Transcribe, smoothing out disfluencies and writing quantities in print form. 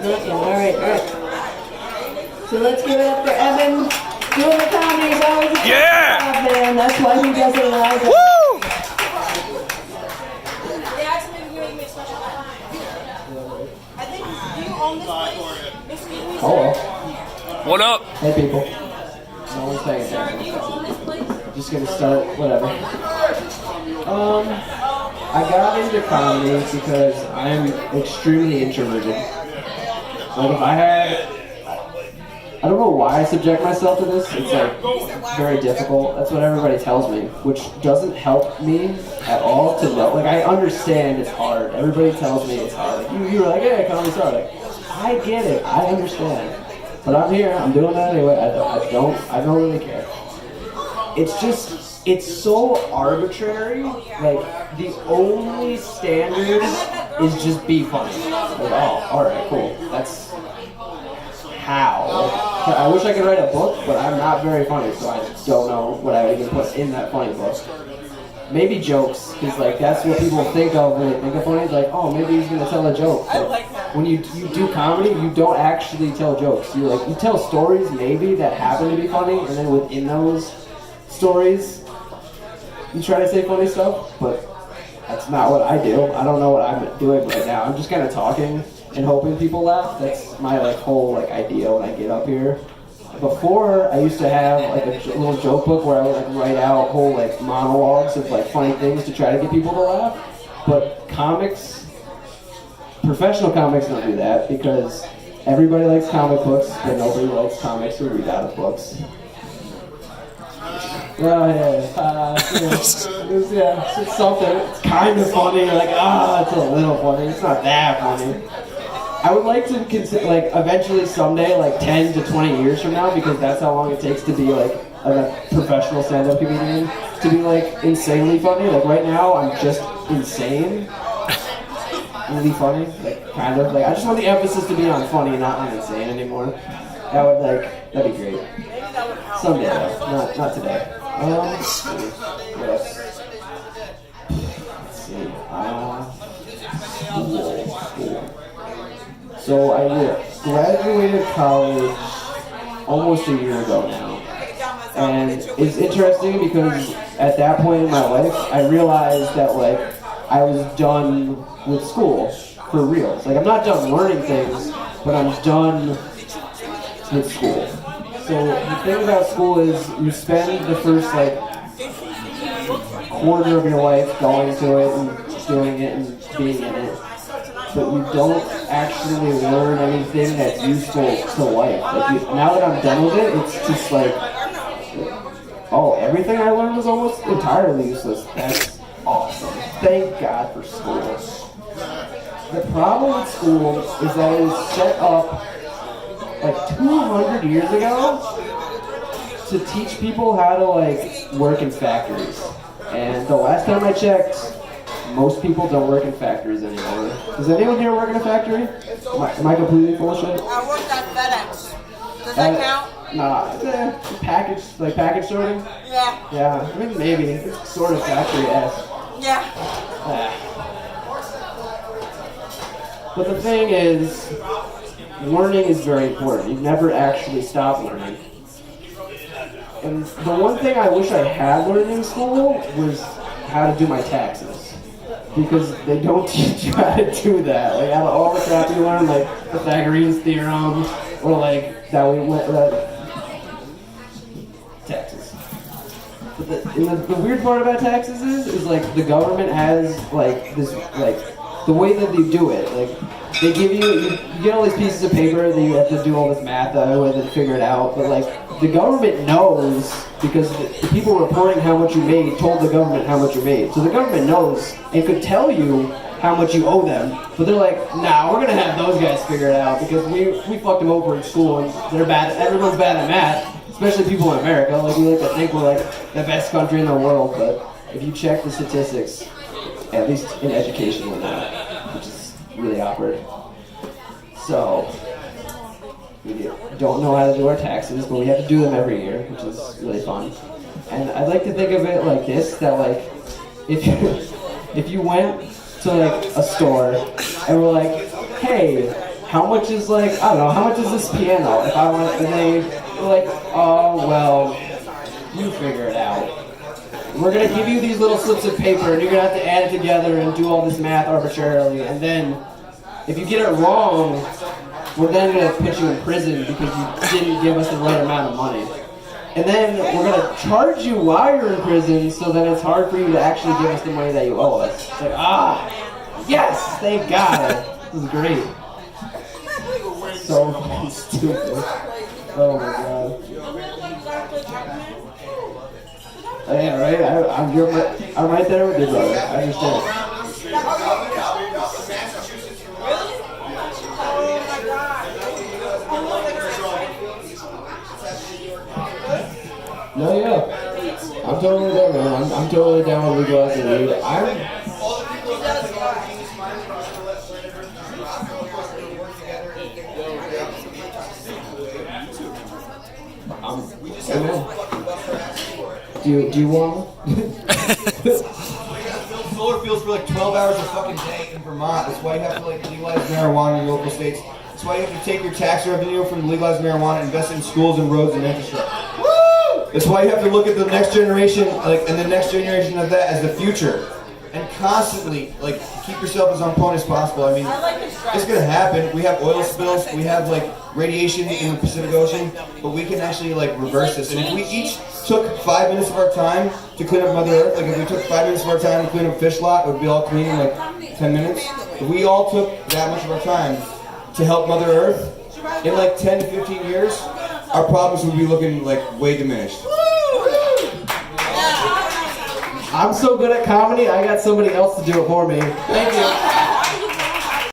All right. So let's give it up for Evan. Doing the comedy is always a job, man. That's why he does it live. Woo! Hello. What up? Hey, people. No one's paying attention. Just gonna start, whatever. I got into comedy because I'm extremely introverted. Like, if I had... I don't know why I subject myself to this. It's, like, very difficult. That's what everybody tells me, which doesn't help me at all to know. Like, I understand it's hard. Everybody tells me it's hard. Like, you're like, yeah, comedy's hard. Like, I get it. I understand. But I'm here. I'm doing that anyway. I don't really care. It's just, it's so arbitrary. Like, the only standard is just be funny. Like, oh, alright, cool. That's how. I wish I could write a book, but I'm not very funny, so I don't know what I would even put in that funny book. Maybe jokes, because like that's what people think of when they think of funny. Like, oh, maybe he's gonna tell a joke. But when you do comedy, you don't actually tell jokes. You tell stories maybe that happen to be funny, and then within those stories, you try to say funny stuff. But that's not what I do. I don't know what I'm doing right now. I'm just kind of talking and hoping people laugh. That's my whole idea when I get up here. Before, I used to have a little joke book where I would write out whole monologues of funny things to try to get people to laugh. But comics, professional comics don't do that because everybody likes comic books, but nobody likes comics who read out of books. It's something. It's kind of funny. You're like, it's a little funny. It's not that funny. I would like to consider, eventually someday, 10 to 20 years from now, because that's how long it takes to be, a professional stand-up comedian, to be, insanely funny. Right now, I'm just insane. Really funny. Kind of. I just want the emphasis to be on funny, not on insane anymore. That would, that'd be great. Someday, though. Not today. Let's see. What else? Let's see. School. So I graduated college almost a year ago now. And it's interesting because at that point in my life, I realized that I was done with school for real. I'm not done learning things, but I'm done with school. So the thing about school is you spend the first quarter of your life going to it and doing it and being in it. But you don't actually learn anything that's useful to life. Now that I'm done with it, it's just everything I learned was almost entirely useless. That's awesome. Thank God for school. The problem with school is that it was set up 200 years ago to teach people how to work in factories. And the last time I checked, most people don't work in factories anymore. Does anyone here work in a factory? Am I completely full of shit? I worked at FedEx. Does that count? Nah, package sorting? Yeah. Yeah, I mean maybe. It's sort of factory-esque. Yeah. But the thing is, learning is very important. You never actually stop learning. And the one thing I wish I had learned in school was how to do my taxes. Because they don't teach you how to do that. Out of all the crap you learn, Pythagorean's theorem, or taxes. But the weird part about taxes is the government has this the way that they do it. They give you get all these pieces of paper that you have to do all this math with and figure it out. But the government knows because the people reporting how much you made told the government how much you made. So the government knows and could tell you how much you owe them. But they're nah, we're gonna have those guys figure it out because we fucked them over in school and they're bad. Everyone's bad at math, especially people in America. We like to think we're the best country in the world, but if you check the statistics, at least in education, we're not, which is really awkward. So we don't know how to do our taxes, but we have to do them every year, which is really fun. And I'd like to think of it like this, that if you went to a store and were hey, how much is like, I don't know, how much is this piano? If I want, and they're like, oh, well, you figure it out. We're gonna give you these little slips of paper and you're gonna have to add it together and do all this math arbitrarily, and then if you get it wrong, we're then gonna put you in prison because you didn't give us the right amount of money. And then we're gonna charge you while you're in prison, so that it's hard for you to actually give us the money that you owe us. It's like, yes, thank God. This is great. So fucking stupid. Oh my God. Yeah, right. I'm right there with you, brother. I understand. No, yeah. I'm totally down, man. I'm totally down with legalizing weed. Amen. Do you want? Solar fields for like 12 hours a fucking day in Vermont. That's why you have to like legalize marijuana in your local states. That's why you have to take your tax revenue from legalized marijuana and invest in schools and roads and infrastructure. Woo! That's why you have to look at the next generation, like, and the next generation of that as the future, and constantly like keep yourself as on point as possible. I mean, it's gonna happen. We have oil spills. We have like radiation in the Pacific Ocean, but we can actually like reverse this. And if we each took 5 minutes of our time to clean up Mother Earth, like if we took 5 minutes of our time to clean up fish lot, it would be all clean in like 10 minutes. If we all took that much of our time to help Mother Earth, in like 10 to 15 years, our problems would be looking like way diminished. I'm so good at comedy, I got somebody else to do it for me. Thank you.